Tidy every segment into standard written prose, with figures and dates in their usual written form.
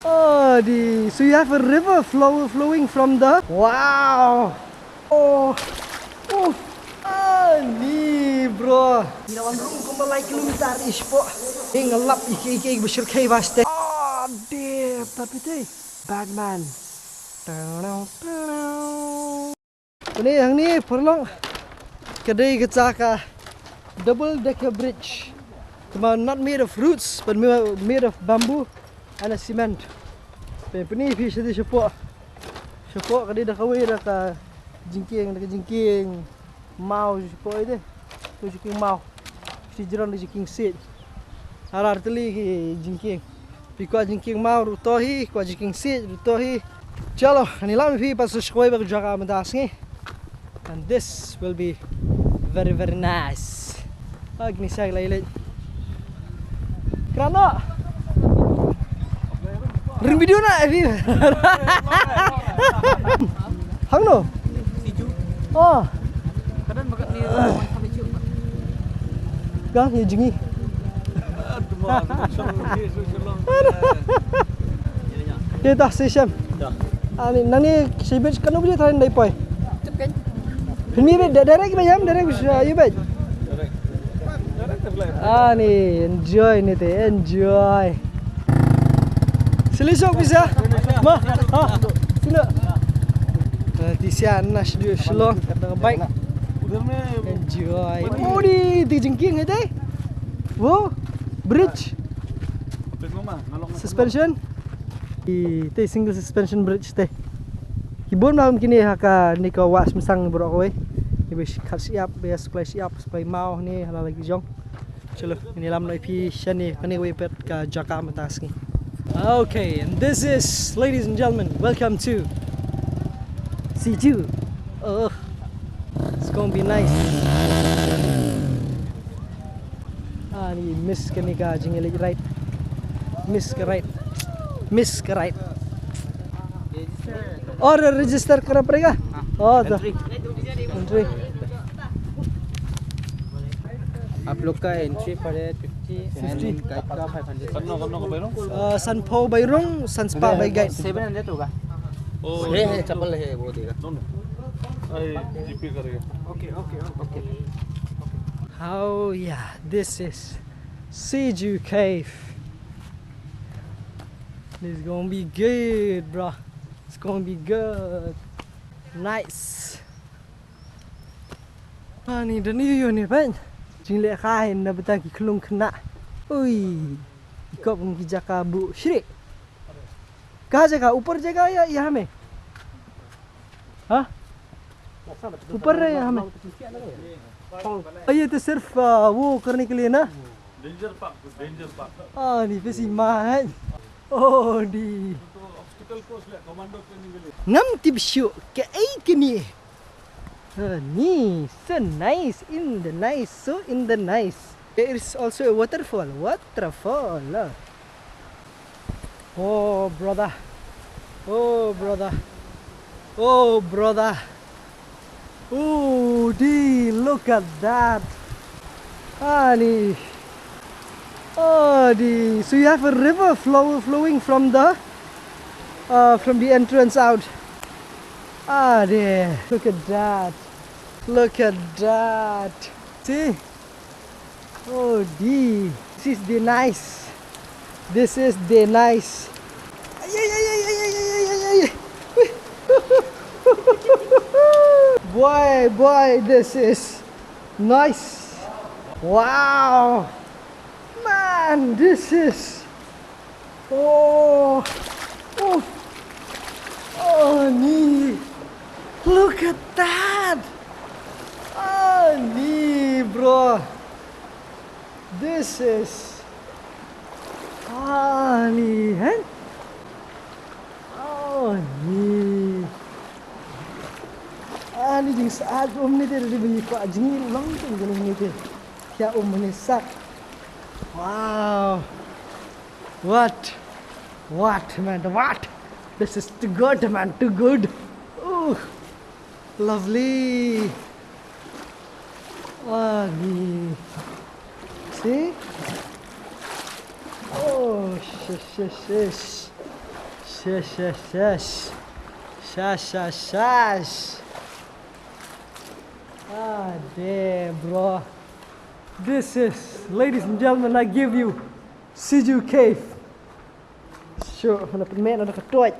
So you have a river flowing from the. Wow. Ni bro. Ginawan room ko malay kilometer ish po. Ngelap iki besyir kay baste. Dear tapi teh Batman. Ini yang ni perlong kedai kecaka double decker bridge. Cuma not made of roots but made of bamboo and a cement. Ini fish di sepok kedai dah kawin dah ka jingking mau sepok itu tu jingking mau si jiran di jingking sit alar teli jingking pikwa jingking mau rutohi kwa jingking sit rutohi chalo ani lam fi pas shkoi bag jaga madasngi and this will be very nice agni sag lailai krano ring video na fi hangno siju kadan bagat ni sampai cium gah ni jingi kita sesam ani nani sibet kanu boleh tahan dai poi ini direct bayam direct you bet ni enjoy ni teh enjoy selisok bisa mah sila di sana studio Shillong kata baik enjoy di jengking itu wow bridge suspension itu single suspension bridge teh kibon malam kini haka ni ko was mesang bro kowe ibis kat siap bias supply mau ni hala lagi jong chalo ini lam noi pi shani kani we pet ka jaka matas ni. Okay, and this is, ladies and gentlemen, welcome to C2. It's gonna be nice. Ni miss ka ni ka jingilig right. Miss ka right. Register kena pregah. Entry. आप लोग का एंट्री पड़े 50 गाइड का 500 Sanpo Bayrong, Sanspa by guide 700 होगा है चप्पल है वो देगा जीपे करेगा okay Oh yeah, this is Siju Cave. This is gonna be good, bro. It's gonna be good. Nice. Ni dah ni yo ni pan. Jing le khain na betang ki klung kena. Ui. Ikop ki jaka bu shrik. कहाँ जगह ऊपर जगह या यहाँ में हाँ ऊपर है यहाँ में ये तो सिर्फ वो करने के लिए ना डेंजर पार्क नहीं फिसी माँ है oh di obstacle course le commando training ke liye ngam tibshu ke ai kini ni so nice in the nice there is also a waterfall oh brother oh di look at that Ali so you have a river flowing from the entrance out. There. Look at that. See? Oh, this is the nice. Boy, this is nice. Wow. Man, this is nee. Look at that. Nee, bro. This is nee, hey? Nee. Ni jing saat ni dia beli ko jing long tu ni dia. Kya ni sak. Wow. What man, what? This is too good, man, too good. Ooh, lovely. See? Oh, shish. Yes. Shush. Ah, damn, bro. This is, ladies and gentlemen, I give you Siju Cave. Sure, na permet na katoit.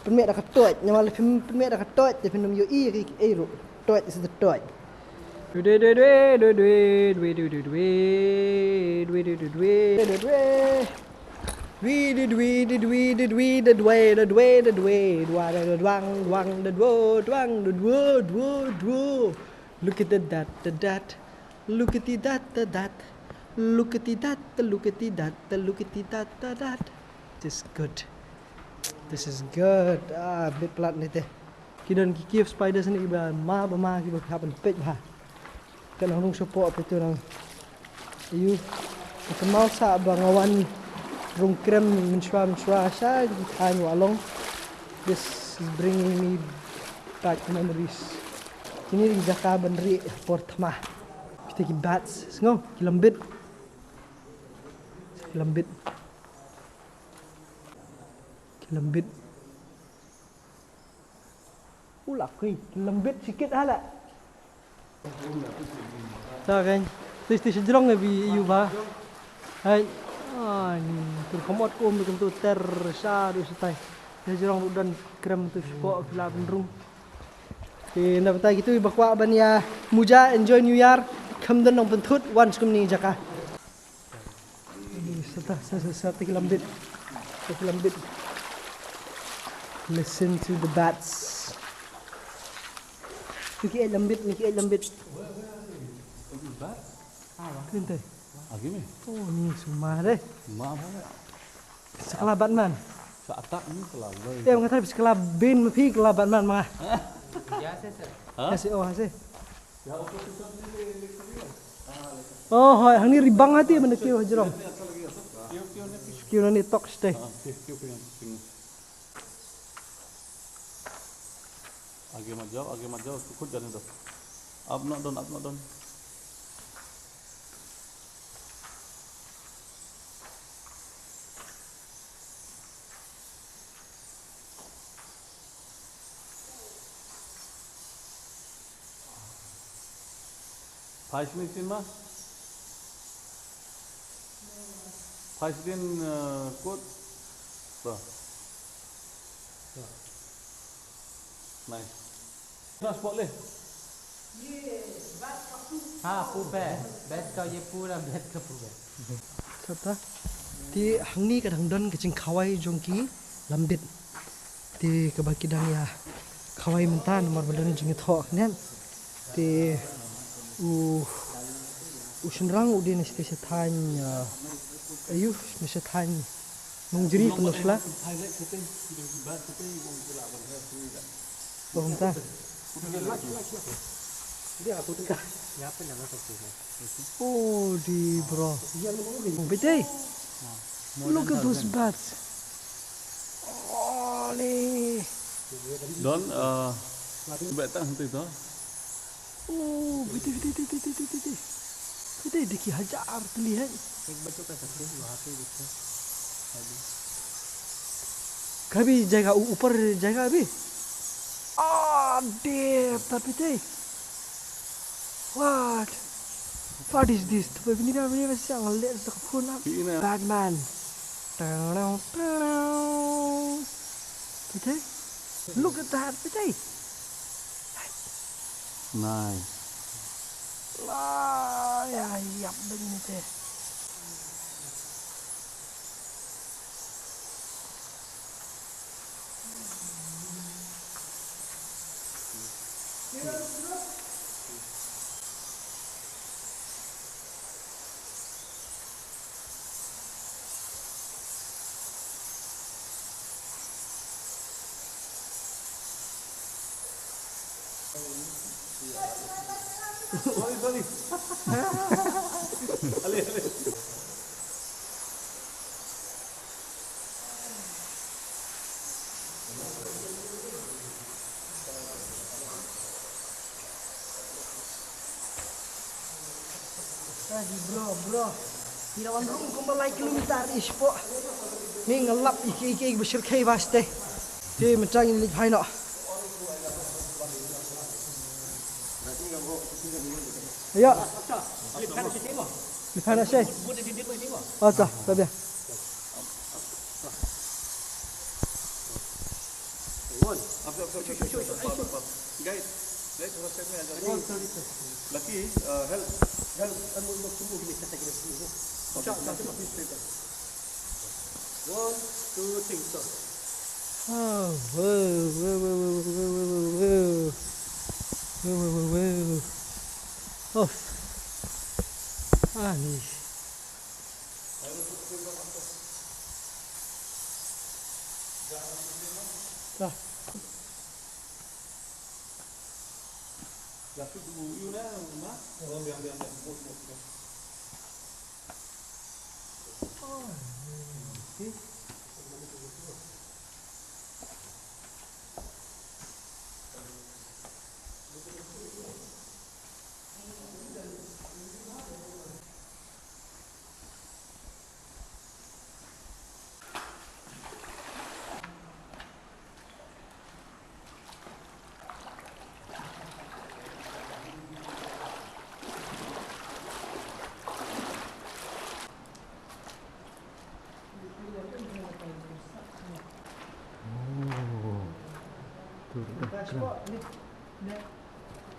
Permet na katoit. Nyama le permet na katoit. Tapi nom yo iri ero. Toit is the toit. Look at that. Look at that. This is good. Ah, bit plat ni teh. Kidan kikif spider sini iba ma kiba happen pet bah. Kan nung support itu nang. Ayu. Kenal sa bangawan rung krem menshwa sa kan walong. This is bringing me back memories. Kini di Jaka Bandri Portma. Kita ki bats, sengo, kilambit. Ulak kilambit sikit hala. Sa kan. Ti sejrong bi yu ba. Hai. Ni tu komot ko mi tu ter sa du setai. Sejrong dan krem tu sport kila bendrung. Thì nãy tay gitu bakwa ban ya muja enjoy new year kam dan nong pentut once kum ni Jaka. Satu kilambit. Listen to the bats. Niki lambit. Kente. Agi me. Oh ni semua deh. Ma apa? Sekolah Batman. Sa atak ni selalu. Dia mengatakan sekolah bin mepi kelah Batman mah. Ya, sir. Hase. Oh, hang ni ribang hati mana kieu jerong. Kieu ni tok stay. Agi majau ikut jalan tu. Up not done. Faismin kot. Nice. Transport leh. Pube. Bet kau ye pura bet ke pube. Sata. Ti hang ni kadang don kecing kawai jongki lambit. Ti kebakidang ya kawai mentan nomor badan jengit hok nen. Ti usenrang udin spesial tanya. Ayu spesial tanya. Mengjeri penusla. Oh, entah. Dia aku tengah. Siapa nama satu? Oh, di bro. Betul. Look at those bats. Oh, le. Don betah nanti tu. Oh, betul. Betul देखिए हजार terlihat. एक बच्चों का सकते हैं वहाँ पे देखो कभी जाएगा ऊपर जाएगा अभी damn tapi teh what is this tu begini masih ngeliat sekepun Batman betul look at that betul Nice. Ya begini teh Sorry. Ale. Bro. Tidak wanrung kembali kilometer ispok. Ni ngelap iki bersyirkai vaste. Ti mencang ini hai nak. Ya. Lihat nak saya. Oh tak, tak biar. Guys, let's WhatsApp me aja. Lucky, help. One, two, three, stop. Oh, wow. Oh. Ni. Dah. Lucky you na, ma. Oh, biar.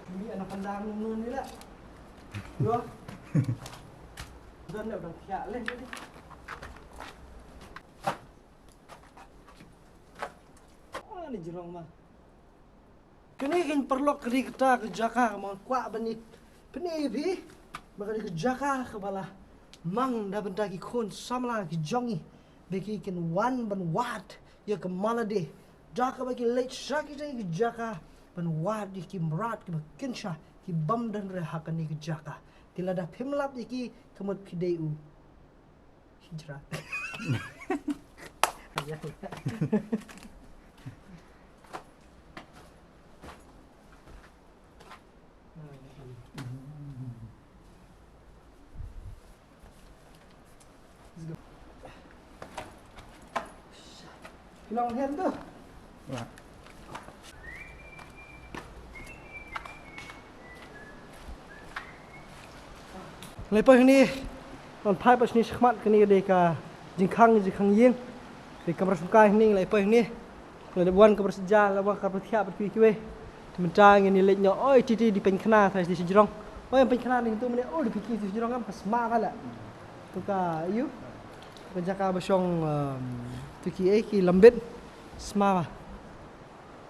Ni anak pandang nun ni lah. Dua. Dan dah siap leh tadi. Ni jerong mah. Kini kan perlu kita ke Jaka mau kuat benit. Peni pi. Bagi ke Jaka ke bala. Mang dah benda ki kon samla ki jongi. Bagi kan wan ban wat ya ke malade. Jaka bagi late syaki ke Jaka. Ban wat di ki merat ki kinsha ki bam dan rehakan ni ke Jaka. Tilada pemlap di ki kemut pideu. Hijrah. Ayah. Long hand tu. Wah. Lepas ni, on pai pas ni sekhmat kini deka jingkang yeng. Deka merasukai ni lepas ni. Kalau buan ke bersejar, lawan ke bertiap berkiwe. Mencang ini leknya, oi titi di penkena thai di sejrong. Oi yang penkena ni tu mana, oh di pikir di sejrong kan pas mak lah. Tuka you. Penjaka bersong tuki ki lembit sma.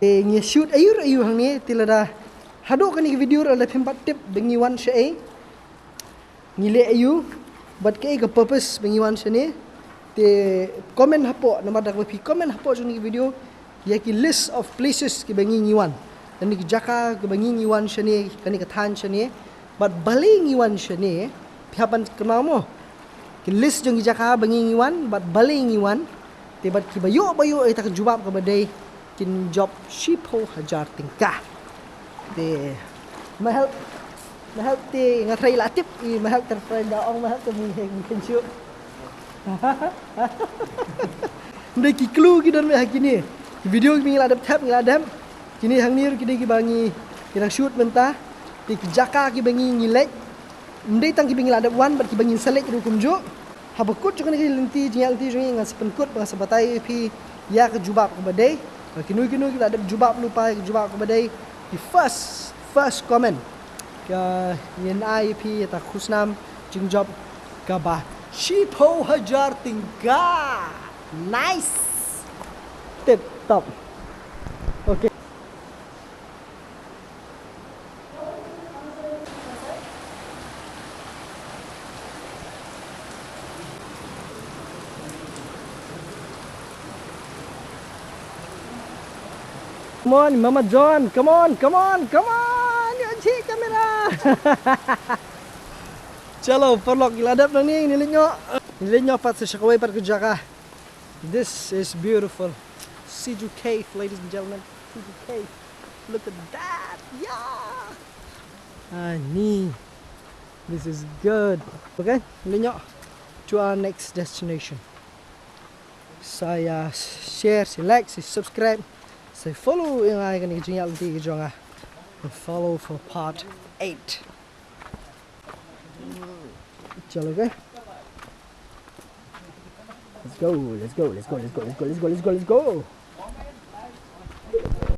Ngi shoot ayu hang ni tilada haduk kan ni video ada pempat tip bengi wan syai. Ngile ayu buat ke purpose bengi wan syai te komen hapo nama dak pi komen hapo ni video ya ki list of places ki bengi ngiwan. Dan ni jaka ke bengi ngiwan syai kan ni kathan syai but bali ngiwan syai pihapan kenal mo. Ki list jong jaka bengi ngiwan but bali ngiwan tibat ki bayu eta ke jubab ke badai kin job shipo hajar tingkah te mahal te ngatrai latip I mahal terfrai daong mahal te mungkin syuk ndai ki clue ki don me hakini video mi ngadap tap ngadam kini hang nir kini ki bangi kirang shoot mentah ti jaka ki bangi ngilek ndai tang ki bangi ladap wan bat ki bangi selek rukum jo habakut juga ni lenti jingal ti jingi ngas penkut ngas batai pi ya ke jubab ke badai kinu kita ada jubab lupa jubab ke badai di first comment ke yen ai pi ta khusnam jing job ka ba shipo hajar tingga nice tip top okay. Come on, Mama John. Come on. Yanchi kamera. Chalo, perlok giladap nang ni nilinyo pat sa Shakaway Park Jaka. This is beautiful. Siju Cave, ladies and gentlemen. Siju Cave. Look at that. Yeah. Ni. This is good. Okay, nilinyo to our next destination. Saya share, saya like, saya subscribe, saya follow yang akan dijinjak nanti ke jangan. And follow for part 8. Chalo, okay? Let's go.